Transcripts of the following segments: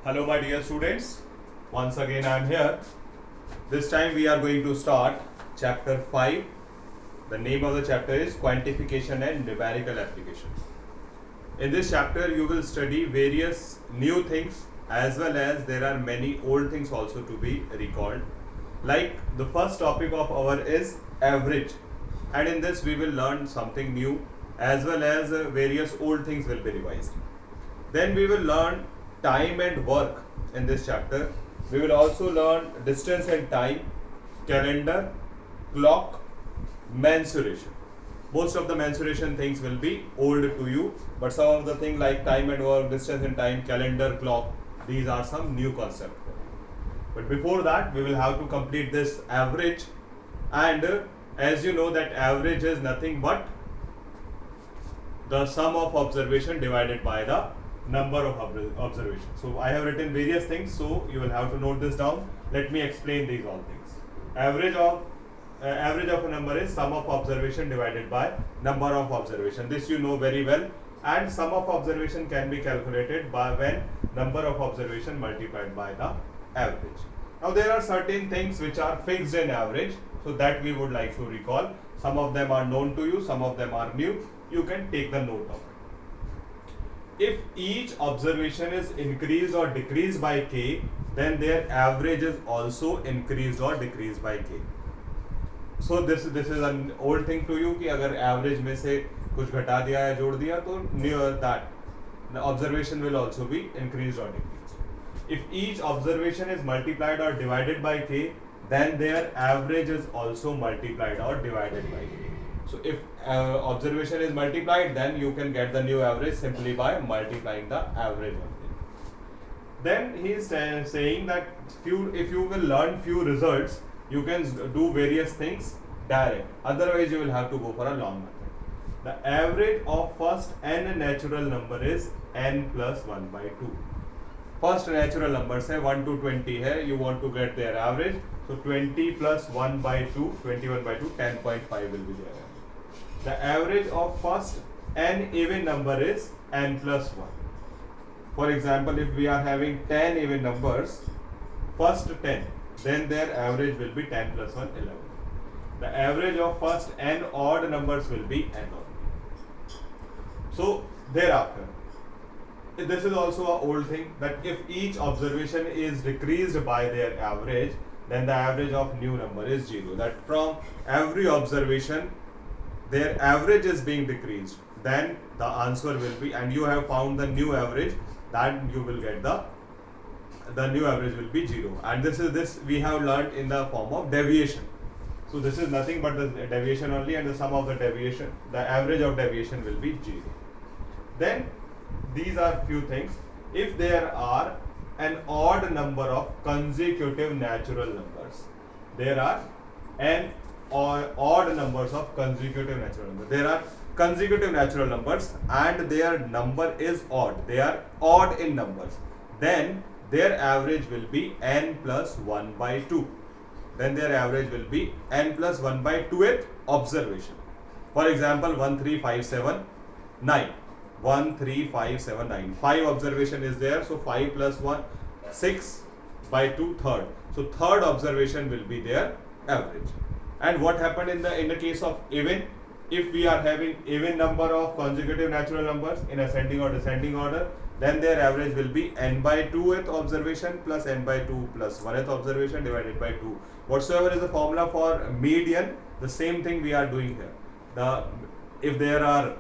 Hello my dear students, once again I am here. This time we are going to start chapter 5. The name of the chapter is Quantification and Numerical Application. In this chapter you will study various new things as well as there are many old things also to be recalled. Like the first topic of our is average, and in this we will learn something new as well as various old things will be revised. Then we will learn time and work in this chapter. We will also learn distance and time, calendar, clock, mensuration. Most of the mensuration things will be old to you, but some of the things like time and work, distance and time, calendar, clock, these are some new concepts. But before that, we will have to complete this average, and as you know that average is nothing but the sum of observation divided by the number of observations. So I have written various things, so you will have to note this down. Let me explain these all things. Average of a number is sum of observation divided by number of observation. This you know very well. And sum of observation can be calculated by when number of observation multiplied by the average. Now there are certain things which are fixed in average, so that we would like to recall. Some of them are known to you, some of them are new. You can take the note of it. If each observation is increased or decreased by k, then their average is also increased or decreased by k. So this is an old thing to you कि अगर average में से कुछ घटा दिया या जोड़ दिया तो near that the observation will also be increased or decreased. If each observation is multiplied or divided by k, then their average is also multiplied or divided by k. So if observation is multiplied, then you can get the new average simply by multiplying the average of it. Then he is saying that if you will learn few results, you can do various things direct. Otherwise, you will have to go for a long method. The average of first n natural number is n plus 1 by 2. First natural numbers है 1 to 20 है. You want to get their average. So 20 plus 1 by 2, 21 by 2, 10.5 will be there. The average of first n even number is n plus 1. For example, if we are having 10 even numbers, first 10, then their average will be 10 plus 1, 11. The average of first n odd numbers will be n odd. So thereafter, this is also an old thing that if each observation is decreased by their average, then the average of new number is 0. That from every observation, their average is being decreased, then the answer will be, and you have found the new average, that you will get the new average will be 0. And this we have learned in the form of deviation. So this is nothing but the deviation only, and the sum of the deviation, the average of deviation will be 0. Then these are few things. If there are an odd number of consecutive natural numbers, there are n or odd numbers of consecutive natural numbers. There are consecutive natural numbers and their number is odd. They are odd in numbers. Then their average will be n plus 1 by 2. Then their average will be n plus 1 by 2th observation. For example, 1, 3, 5, 7, 9. 1, 3, 5, 7, 9. 5 observation is there. So 5 plus 1, 6 by 2, third. So third observation will be their average. And what happened in the case of even? If we are having even number of consecutive natural numbers in ascending or descending order, then their average will be n by 2th observation plus n by 2 plus 1th observation divided by 2. Whatsoever is the formula for median, the same thing we are doing here. If there are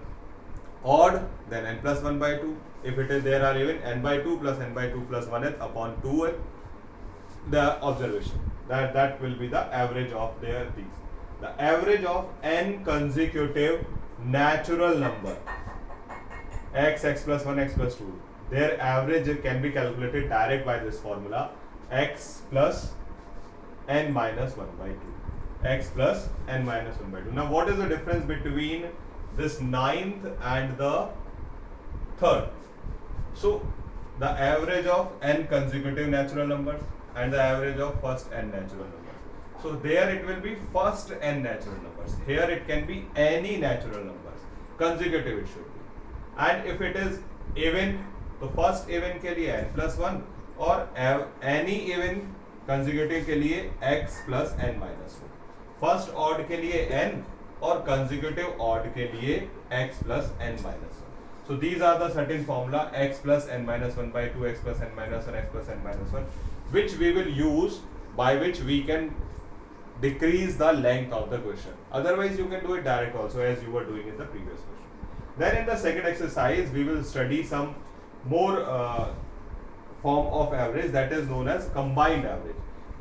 odd, then n plus 1 by 2. If there are even, n by 2 plus n by 2 plus 1th upon 2th the observation. That will be the average of these. The average of n consecutive natural number, x plus 1, x plus 2, their average can be calculated direct by this formula, x plus n minus 1 by 2. X plus n minus 1 by 2. Now what is the difference between this ninth and the third? So the average of n consecutive natural numbers and the average of first n natural numbers. So there it will be first n natural numbers. Here it can be any natural numbers. Consecutive it should be. And if it is even, तो first even के लिए n+1 और any even consecutive के लिए x plus N minus one, first odd के लिए n और consecutive odd के लिए x plus N minus one. So these are the certain formula x plus n minus 1 by 2, x plus n minus 1, x plus n minus 1, which we will use, by which we can decrease the length of the question. Otherwise you can do it direct also, as you were doing in the previous question. Then in the second exercise we will study some more form of average, that is known as combined average.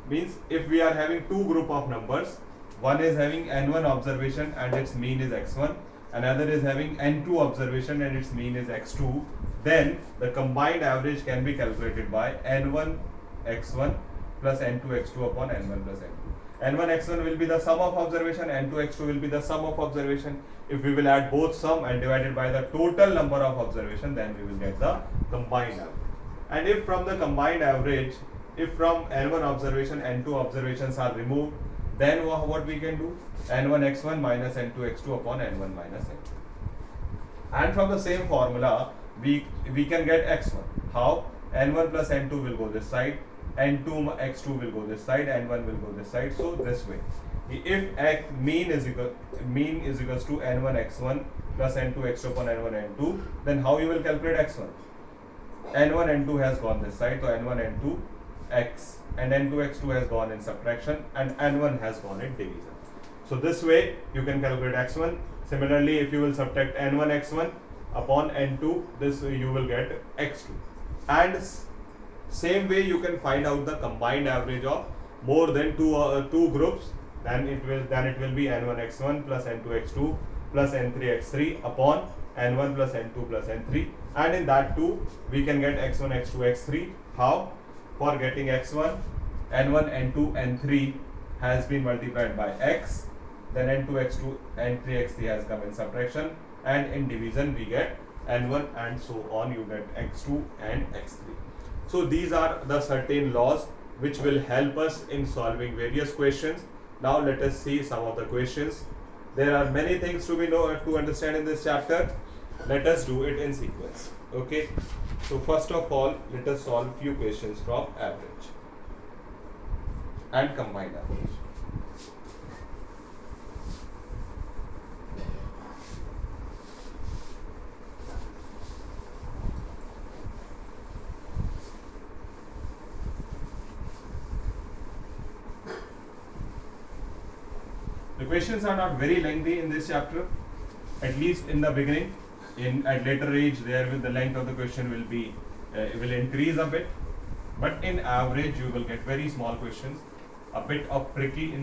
Means if we are having two group of numbers, one is having n1 observation and its mean is x1, another is having n2 observation and its mean is x2, then the combined average can be calculated by n1 x1 plus n2 x2 upon n1 plus n2. n1 x1 will be the sum of observation, n2 x2 will be the sum of observation. If we will add both sum and divided by the total number of observation, then we will get the combined average. And if from the combined average, if from n1 observation n2 observations are removed, then what we can do? n1 x1 minus n2 x2 upon n1 minus n2. And from the same formula we can get x1. How? n1 plus n2 will go this side, n2 x2 will go this side, n1 will go this side. So this way, if mean is equals to n1 x1 plus n2 x2 upon n1 n2, then how you will calculate x1? n1 n2 has gone this side, so n1 n2 x, and n2 x2 has gone in subtraction, and n1 has gone in division. So this way you can calculate x1. Similarly, if you will subtract n1 x1 upon n2, this you will get x2. And same way you can find out the combined average of more than two groups. Then it will be n1 x1 plus n2 x2 plus n3 x3 upon n1 plus n2 plus n3, and in that too we can get x1 x2 x3. How? For getting x1, n1 n2 n3 has been multiplied by x, then n2 x2 n3 x3 has come in subtraction, and in division we get n1, and so on you get x2 and x3. So these are the certain laws which will help us in solving various questions. Now let us see some of the questions. There are many things to understand in this chapter. Let us do it in sequence. Okay. So first of all, let us solve few questions from average and combined average. The questions are not very lengthy in this chapter, at least in the beginning. At later age, the length of the question will increase a bit, but in average you will get very small questions, a bit of tricky.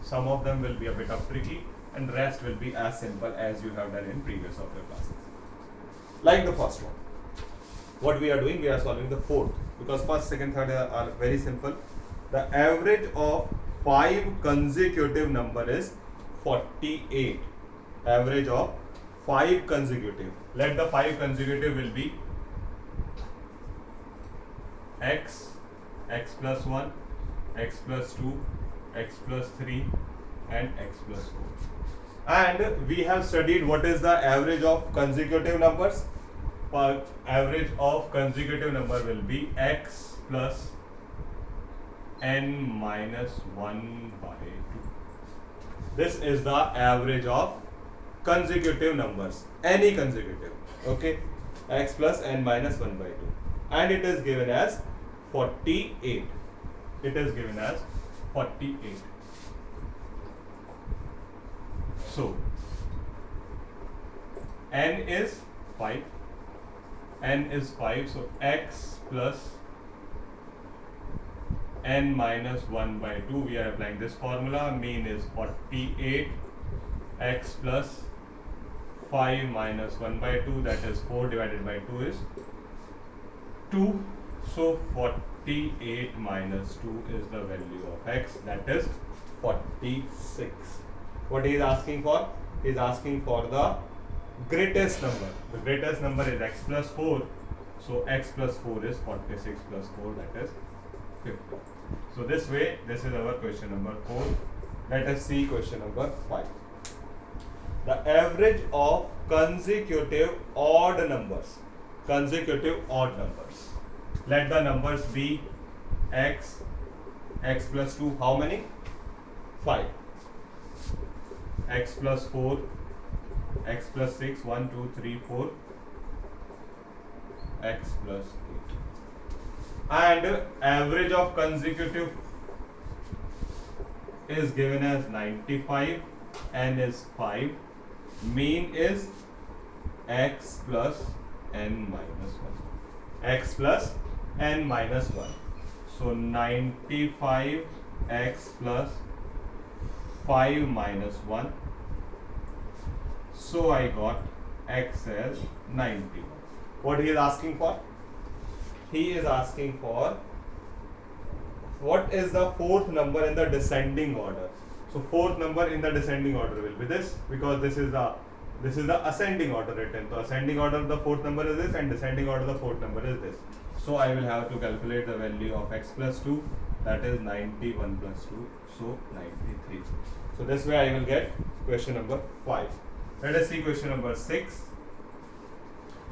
Some of them will be a bit of tricky, and rest will be as simple as you have done in previous of your classes. Like the first one, what we are doing, we are solving the fourth, because first, second, third are very simple. The average of 5 consecutive number is 48. Average of 5 consecutive. Let the 5 consecutive will be x, x plus 1, x plus 2, x plus 3, and x plus 4. And we have studied what is the average of consecutive numbers. Average of consecutive number will be x plus n minus 1 by 2. This is the average of consecutive numbers, any consecutive. Okay, x plus n minus 1 by 2, and it is given as 48. It is given as 48. So n is 5. N is 5. So x plus n minus 1 by 2, we are applying this formula. Mean is 48. X plus 5 minus 1 by 2, that is 4 divided by 2 is 2. So 48 minus 2 is the value of x, that is 46. What he is asking for? He is asking for the greatest number. The greatest number is x plus 4. So x plus 4 is 46 plus 4, that is 50. So this way, this is our question number 4. Let us see question number 5. The average of consecutive odd numbers. Consecutive odd numbers. Let the numbers be x, x plus 2, how many? 5. X plus 4, x plus 6, 1, 2, 3, 4, x plus 8. And average of consecutive is given as 95, n is 5, mean is x plus n minus 1. X plus n minus 1. So 95 x plus 5 minus 1. So I got x as 91. What he is asking for? He is asking for what is the fourth number in the descending order. So fourth number in the descending order will be this, because this is the ascending order written. So ascending order the fourth number is this, and descending order the fourth number is this. So I will have to calculate the value of x plus 2, that is 91 plus 2, so 93. So this way I will get question number 5. Let us see question number 6.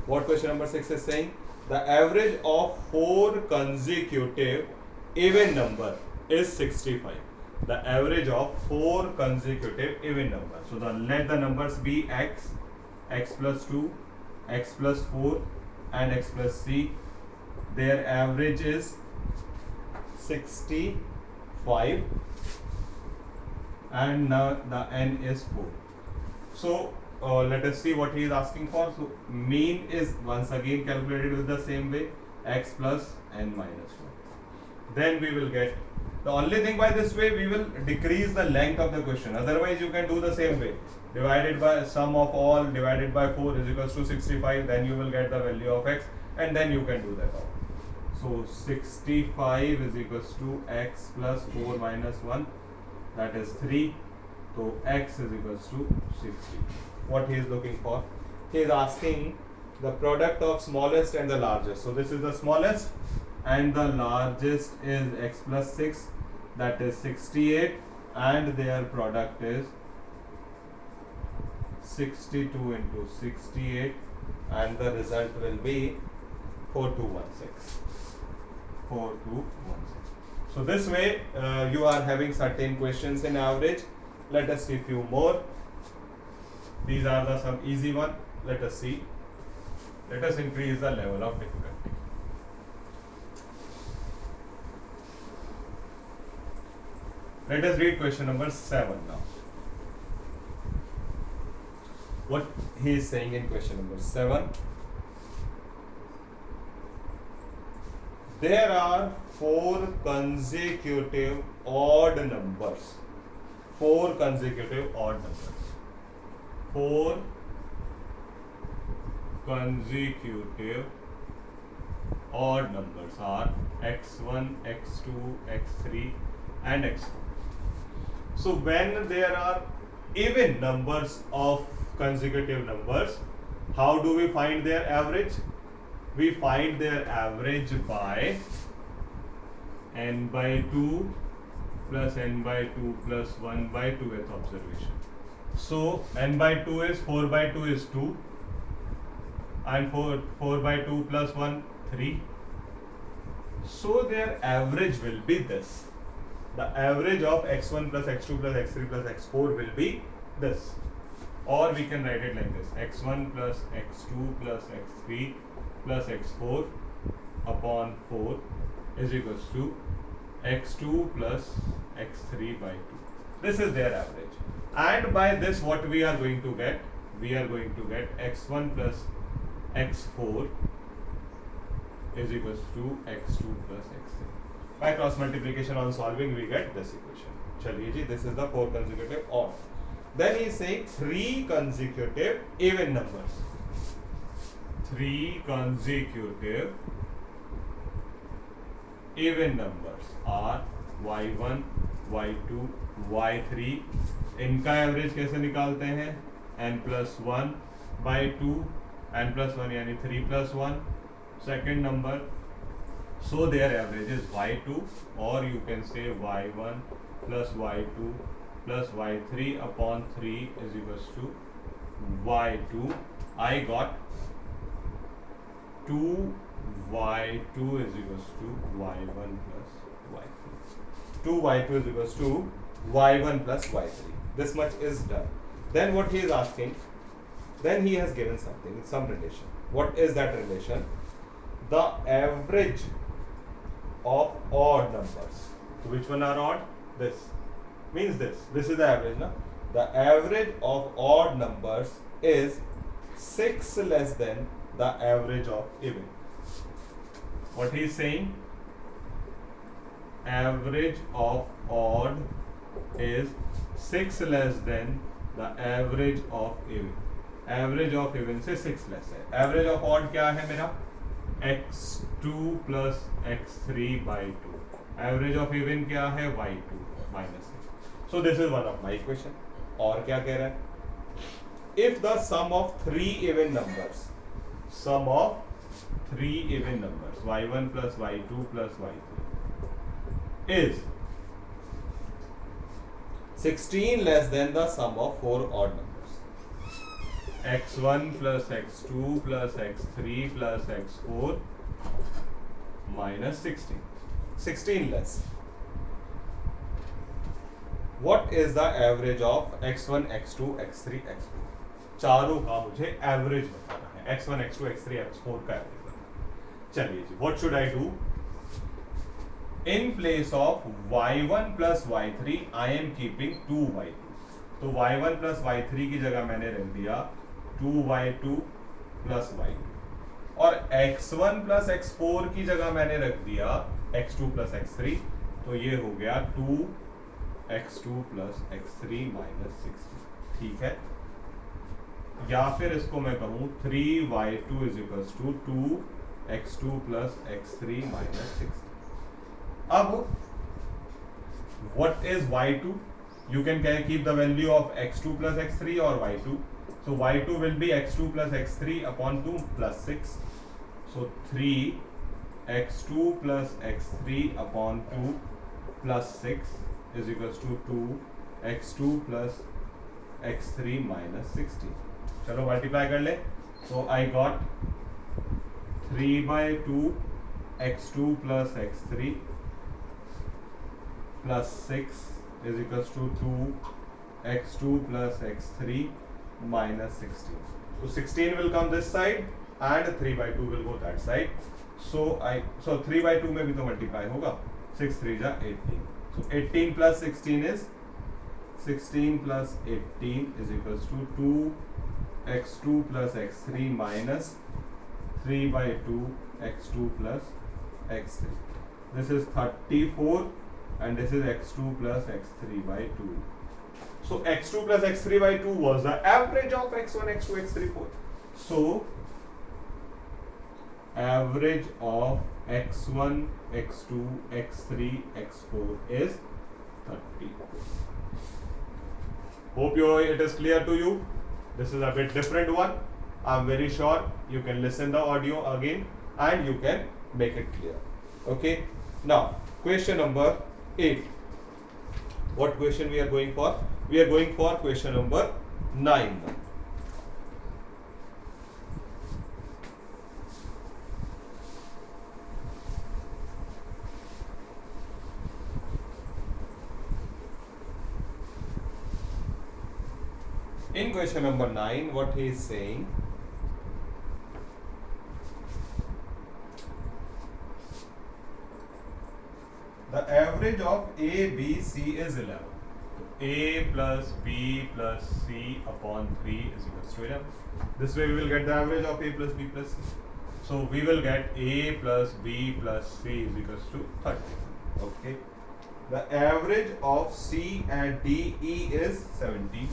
What question number 6 is saying? The average of 4 consecutive even number is 65. The average of 4 consecutive even number. So let the numbers be x, x plus 2, x plus 4 and x plus 3. Their average is 65 and now the n is 4. So let us see what he is asking for. So mean is once again calculated with the same way, x plus n minus 1. Then we will get, the only thing by this way we will decrease the length of the question. Otherwise you can do the same way, divided by sum of all divided by 4 is equals to 65. Then you will get the value of x, and then you can do that all. So 65 is equals to x plus 4 minus 1, that is 3. So x is equals to 60. What he is looking for? He is asking the product of smallest and the largest. So this is the smallest, and the largest is x plus 6, that is 68, and their product is 62 into 68, and the result will be 4216. 4216. So this way you are having certain questions in average. Let us see few more. These are the some easy one. Let us see. Let us increase the level of difficulty. Let us read question number 7 now. What he is saying in question number 7. There are 4 consecutive odd numbers. 4 consecutive odd numbers. 4 consecutive odd numbers are x1, x2, x3 and x4. So when there are even numbers of consecutive numbers, how do we find their average? We find their average by n by 2 plus n by 2 plus 1 by 2th observation. So n by 2 is 4 by 2 is 2, and 4 by 2 plus 1 3. So their average will be this. The average of x1 plus x2 plus x3 plus x4 will be this. Or we can write it like this: x1 plus x2 plus x3 plus x4 upon 4 is equals to x2 plus x3 by 2. This is their average. And by this what we are going to get? We are going to get x1 plus x4 is equals to x2 plus x3. By cross multiplication on solving we get this equation. Chaliye ji, this is the 4 consecutive odd. Then he is saying 3 consecutive even numbers. 3 consecutive even numbers are y1, y2, y3. इनका average कैसे निकालते हैं? n plus 1 by 2, n plus 1 यानी 3 plus 1. Second number, so their average is y2, or you can say y1 plus y2 plus y3 upon 3 is equals to y2. I got 2 y2 is equals to y1 plus y3. 2y2 is equals to y1 plus y3. This much is done. Then what he is asking, then he has given something, some relation. What is that relation? The average of odd numbers. So which one are odd? This means this. This is the average, na? The average of odd numbers is 6 less than the average of even. What he is saying? Average of odd is 6 less than the average of even. Average of even से 6 less है. Average of odd क्या है मेरा? x2 plus x3 by 2. Average of even क्या है? y2 minus 6. So this is one of my equation. और क्या कह रहा है? If the sum of 3 even numbers, sum of 3 even numbers, y1 plus y2 plus y3 is 16 less than the sum of 4 odd numbers, x1 plus x2 plus x3 plus x4 minus 16. 16 less. What is the average of x1, x2, x3, x4? चारों का मुझे average बताना है. x1, x2, x3, x4 का average बताना है. चलिए जी, what should I do? In place of y1 plus y3, I am keeping 2y2. तो y1 plus y3 की जगह मैंने रख दिया 2y2 plus y2. और x1 plus x4 की जगह मैंने रख दिया x2 plus x3. तो ये हो गया 2x2 plus x3 minus 16. ठीक है. या फिर इसको मैं कहूं 3y2 is equals to 2x2 plus x3 minus 16. अब what is y2? You can keep the value of x2 plus x3 or y2. So y2 will be x2 plus x3 upon 2 plus 6. So 3x2 plus x3 upon 2 plus 6 is equals to 2x2 plus x3 minus 16. चलो multiply कर ले. So I got 3 by 2 x2 plus x3 plus 6 is equals to 2x2 plus x3 minus 16. So 16 will come this side and 3 by 2 will go that side. So 3 by 2 में भी तो multiply होगा. 6 3 जा 18. So 18 plus 16 is 16 plus 18 is equals to 2x2 plus x3 minus 3 by 2 x2 plus x3. This is 34 and this is x2 plus x3 by 2. So x2 plus x3 by 2 was the average of x1, x2, x3, 4. So average of x1, x2, x3, x4 is 30. Hope it is clear to you. This is a bit different one. I'm very sure you can listen the audio again and you can make it clear. Okay. Now question number 8. What question we are going for? We are going for question number 9 now. In question number 9, what he is saying, the average of A, B, C is 11. A plus B plus C upon 3 is equals to 11. This way we will get the average of A plus B plus C. So we will get A plus B plus C is equals to 30. Okay. The average of C and D, E is 17.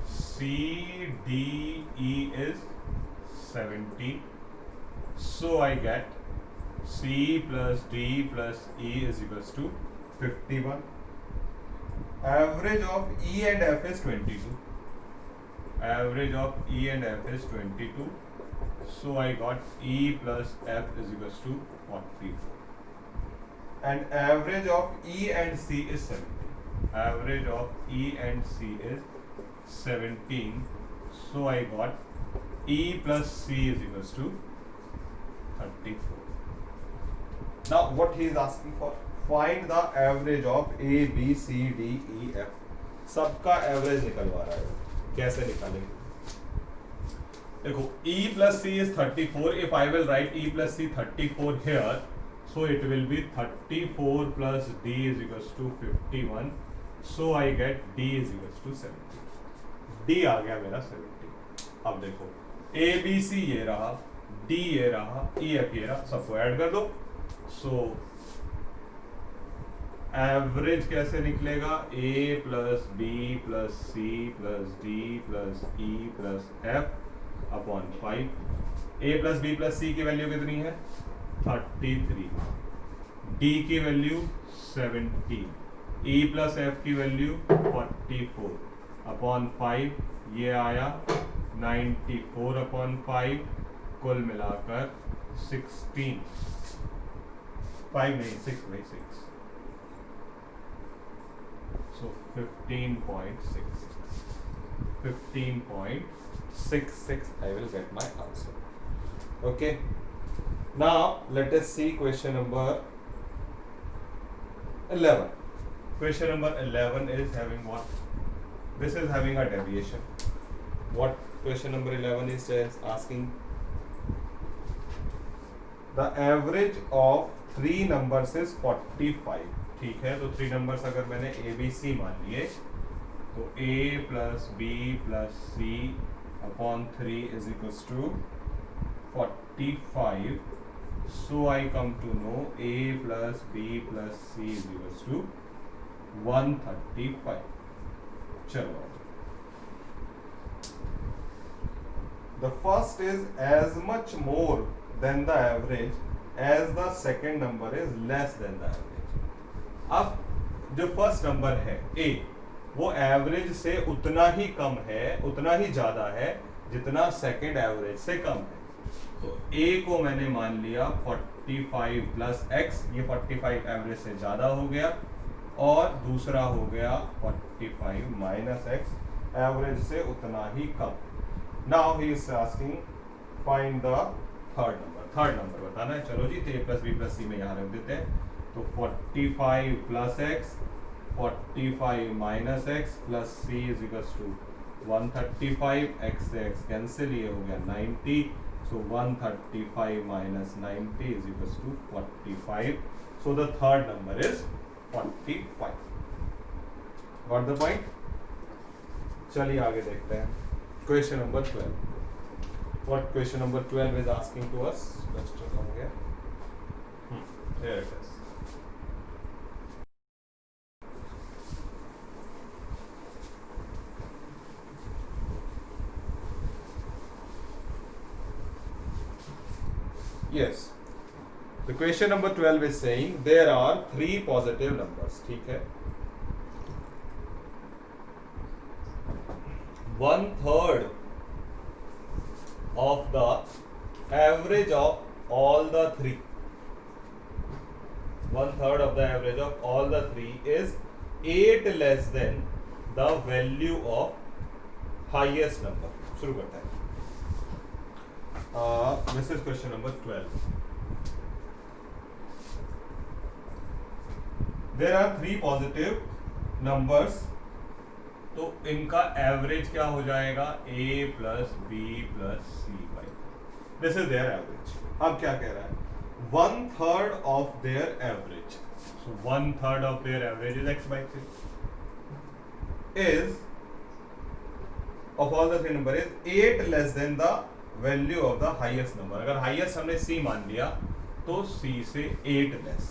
C, D, E is 17. So I get C plus D plus E is equals to 51. Average of E and F is 22. Average of E and F is 22. So I got E plus F is equals to 44. And average of E and C is 17. Average of E and C is 17. So I got E plus C is equals to 34. Now what he is asking for? Find the average of A, B, C, D, E, F. सबका average निकलवा रहा है. कैसे निकालेंगे? देखो E plus C is 34. If I will write E plus C 34 here, so it will be 34 plus D is equals to 51. So I get D is equals to 70. D आ गया मेरा 70. अब देखो A B C ये रहा, D ये रहा, E F ये रहा, सबको ऐड कर दो. सो एवरेज कैसे निकलेगा? A plus B plus C plus D plus E plus F upon 5. A plus B plus C की वैल्यू कितनी है? 33. D की वैल्यू 17. E प्लस F की वैल्यू 44 अपॉन 5. ये आया 94 अपॉन 5. कुल मिलाकर 16. 5 नहीं 6 नहीं 6. So 15.66. 15.66 I will get my answer. Okay. Now let us see question number 11. Question number 11 is having what? This is having a deviation. What question number 11 is asking? The average of 3 numbers is 45. ठीक है, तो 3 numbers अगर मैंने A B C मान लिए तो A plus B plus C upon 3 is equals to 45. So I come to know A plus B plus C is equals to 135. चलो, the first is as much more than the average as the second number is less than the average. अब जो first number है A, वो average से उतना ही कम है, उतना ही ज्यादा है जितना सेकंड एवरेज से कम है. तो A को मैंने मान लिया 45 प्लस x. ये 45 एवरेज से ज्यादा हो गया, और दूसरा हो गया 45 माइनस x, एवरेज से उतना ही कम. Now he is asking find the third number. Third number बताना है. चलो जी, तो A plus B plus C में यहाँ रख देते हैं. तो 45 plus x, 45 minus x plus C is equals to 135. x से x कैंसिल, ये हो गया 90. So 135 minus 90 is equals to 45. So the third number is 45. Got the point? चलिए आगे देखते हैं. Question number 12. What question number 12 is asking to us? Let's check on here. Here it is. Yes. The question number 12 is saying there are 3 positive numbers. ठीक है. 1/3 of the average of all the 3. 1/3 of the average of all the 3 is 8 less than the value of highest number. शुरू करते हैं. This is question number 12. There are 3 positive numbers. तो इनका average क्या हो जाएगा? A plus B plus C by. This is there average. अब क्या कह रहा है? 1/3 of their average. So 1/3 of their average is x by 3 is of all the 3 number is 8 less than the value of the highest number. अगर highest हमने C मान लिया तो C से 8 लेस.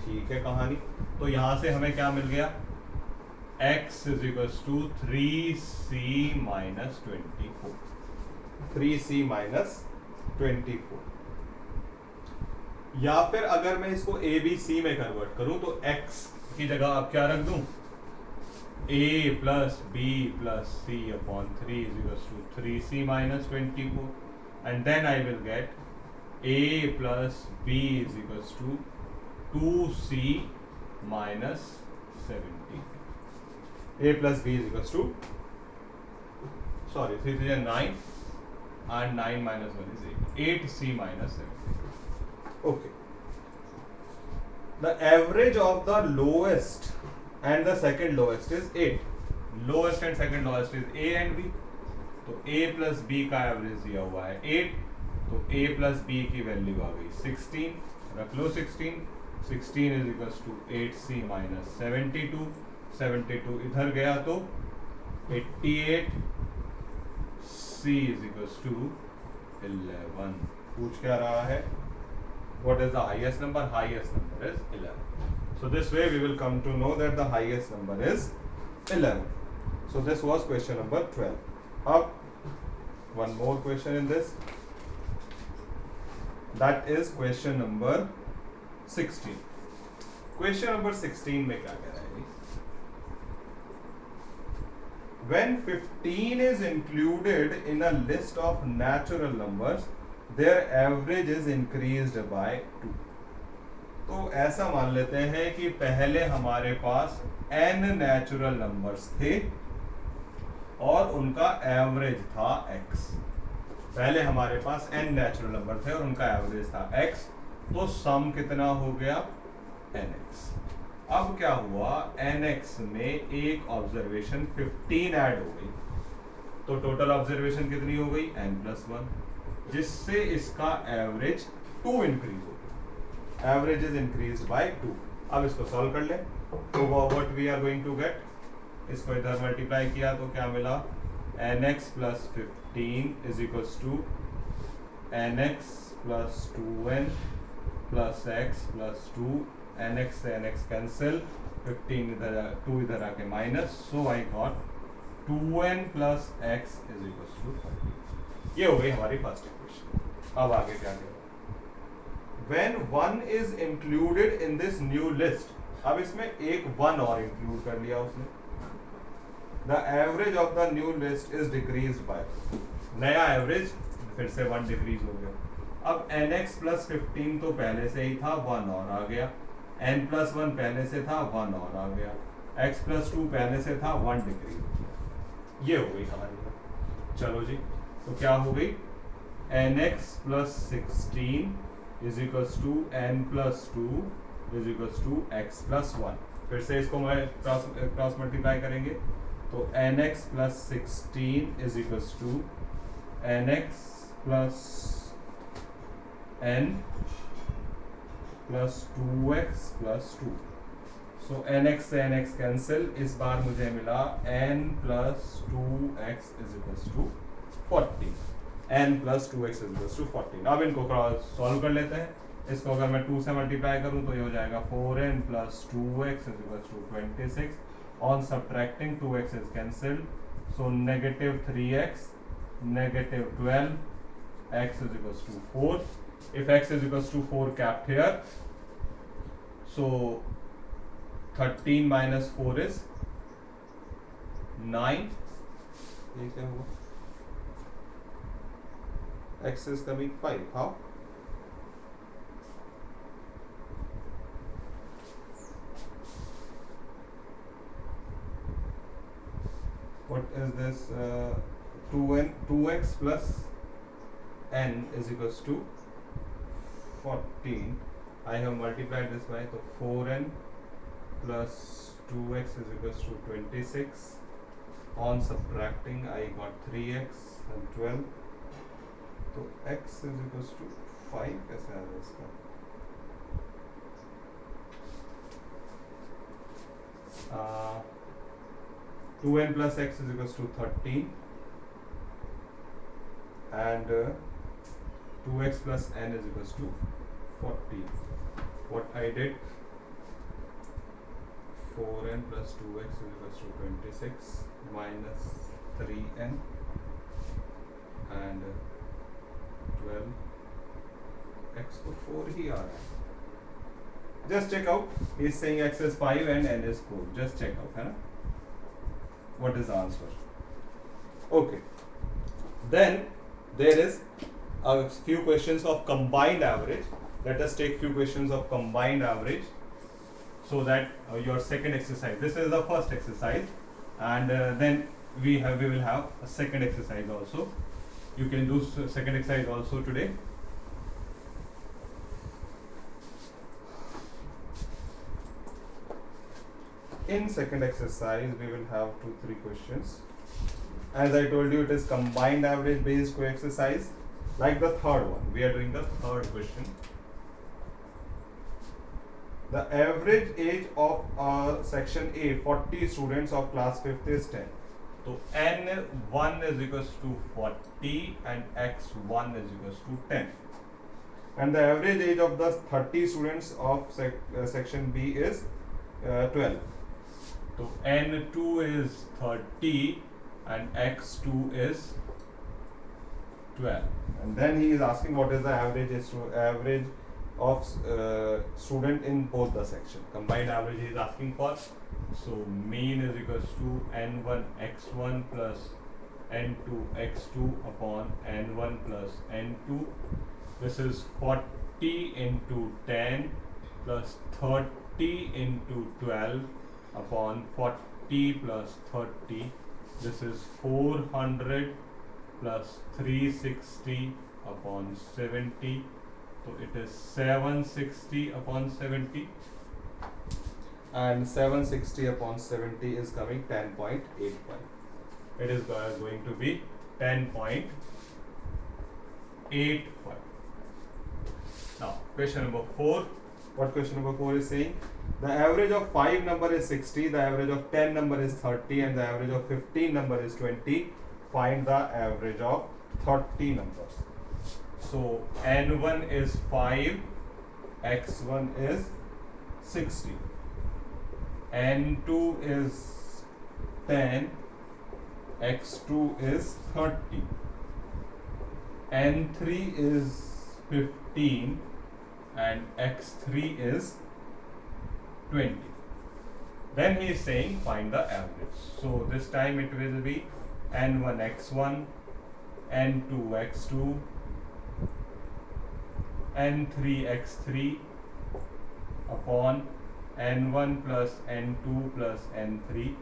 ठीक है कहानी. तो यहां से हमें क्या मिल गया? x is equals to 3C minus 24. 3C minus 24. या फिर अगर मैं इसको ABC में कन्वर्ट करूं तो x की जगह आप क्या रख दूं? A plus B plus C upon 3 is equals to 3C minus 24. And then I will get A plus B is equals to 2C minus 70. A plus B is equals to, sorry, 3 3 9 and 9 minus 1 is 8. 8C minus 70. Okay. The average of the lowest and the second lowest is 8. Lowest and second lowest is A and B. तो A plus B का average दिया हुआ है 8, तो A plus B की value आ गई 16. रख लो 16. 16 is equals to 8C minus 72. 72 इधर गया तो 88. C is equals to 11. पूछ क्या रहा है? What is the highest number? Highest number is 11. So this way we will come to know that the highest number is 11. So this was question number 12. Up one more question in this. That is question number 16. Question number 16 में क्या कह रहा है? When 15 is included in a list of natural numbers, their average is increased by 2. तो ऐसा मान लेते हैं कि पहले हमारे पास n नेचुरल नंबर्स थे और उनका एवरेज था x. पहले हमारे पास n नेचुरल नंबर थे और उनका एवरेज था x. तो सम कितना हो गया? nx. अब क्या हुआ? nx में एक ऑब्जर्वेशन 15 ऐड हो गई, तो टोटल ऑब्जर्वेशन कितनी हो गई? n+1, जिससे इसका एवरेज 2 इंक्रीज हो गया. Average is increase by 2. अब इसको सॉल्व कर ले. तो what we are going to get, इसको इधर मल्टीप्लाई किया तो क्या मिला? nx plus 15 is equals to nx plus 2n plus x plus 2. nx से nx कैंसिल, 15 इधर 2 इधर आके minus. So I got 2n plus x is equals to 30. ये हो गई हमारी फर्स्ट इक्वेशन. अब आगे क्या करें? When 1 is included in this new list, अब इसमें एक 1 और इंक्लूड कर लिया उसने. The average of the new list is decreased by, नया एवरेज फिर से 1 डिक्रीज हो गया. अब nx प्लस 15 तो पहले से ही था, 1 और आ गया. n+1 पहले से था, 1 और आ गया. x प्लस 2 पहले से था, 1 डिक्रीज हो गया. ये हो गई हमारी. चलो जी, तो क्या हो गई? nx plus 16 is equals to n plus 2 is equals to x plus 1. फिर से इसको क्रॉस मल्टीप्लाई करेंगे तो nx plus 16 is equals to nx plus n plus 2x plus 2. सो nx से nx कैंसिल. इस बार मुझे मिला n plus 2x is equals to 40. n plus 2x is equals to 40. अब इनको सॉल्व कर लेते हैं. इसको अगर मैं 2 से मल्टीप्लाई करूं तो ये हो जाएगा 4n plus 2x is equals to 26. On subtracting 2x is cancelled, so negative 3x negative 12 x is equals to 4. if x is equals to 4 kept here, so 13 minus 4 is 9. ये क्या हुआ? x is coming 5. How? What is this? 2x plus n is equals to 14. I have multiplied this by, so 4n plus 2x is equals to 26. On subtracting, I got 3x and 12. तो x is equals to 5 कैसे आ रहा है इसका? 2n plus x is equals to 13 and 2x plus n is equals to 40. What I did, 4n plus 2x is equals to 26 minus 3n and 12. x को 4 ही आ रहा है. Just check out. He is saying x is 5 and n is 4. Just check out, है ना? What is the answer? Okay. Then there is a few questions of combined average. Let us take few questions of combined average, so that your second exercise. This is the first exercise, and then we will have a second exercise also. You can do second exercise also today. in second exercise we will have 2-3 questions. As I told you, it is combined average based exercise. Like the third one, we are doing the third question. The average age of section A, 40 students of class 5th is 10. So N1 is equals to 40 and X1 is equals to 10. And the average age of the 30 students of section B is 12. So N2 is 30 and X2 is 12. And then he is asking what is the average of student in both the section. Combined average he is asking for. So mean is equals to N1 X1 plus N2 X2 upon N1 plus N2. This is 40 into 10 plus 30 into 12 upon 40 plus 30. This is 400 plus 360 upon 70. So it is 760 upon 70. And 760 upon 70 is coming 10.85. It is going to be 10.85. Now, question number 4. What question number 4 is saying? The average of 5 number is 60, the average of 10 number is 30, and the average of 15 number is 20. Find the average of 30 numbers. So, N1 is 5, X1 is 60. N2 is 10, X2 is 30, N3 is 15 and X3 is 20. Then he is saying find the average. So this time it will be N1 X1, N2 X2, N3 X3 upon N1 plus N2 plus N3.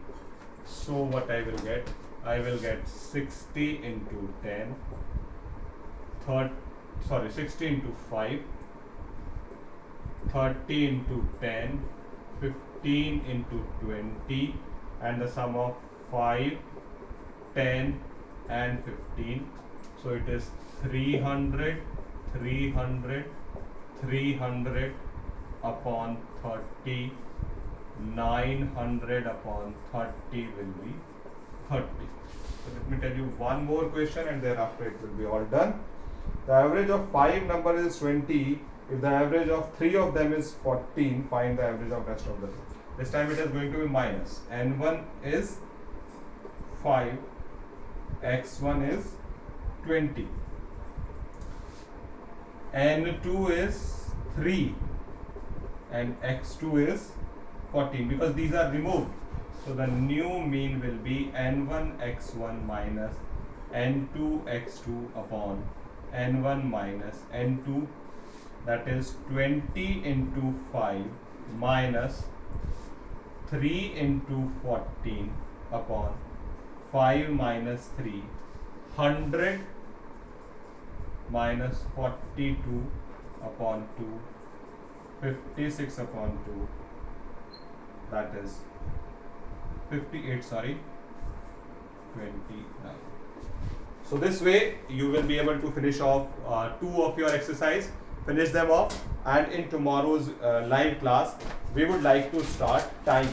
So what I will get? I will get 60 into 10, 60 into 5, 30 into 10, 15 into 20, and the sum of 5, 10 and 15. So it is 300, 300, 300 upon 30, 900 upon 30 will be 30. So let me tell you one more question and thereafter it will be all done. The average of 5 number is 20. If the average of 3 of them is 14, find the average of rest of the 2. This time it is going to be minus. N1 is 5, X1 is 20, N2 is 3 and X2 is 14 because these are removed. So the new mean will be N1 X1 minus N2 X2 upon N1 minus N2, that is 20 into 5 minus 3 into 14 upon 5 minus 3, 100 minus 42 upon 2, 56 upon 2, that is 58, 29. So this way you will be able to finish off 2 of your exercise, finish them off, and in tomorrow's live class we would like to start time.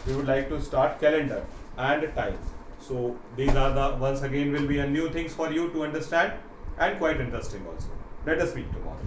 We would like to start calendar and time. So these are the, once again will be a new things for you to understand and quite interesting also. Let us meet tomorrow.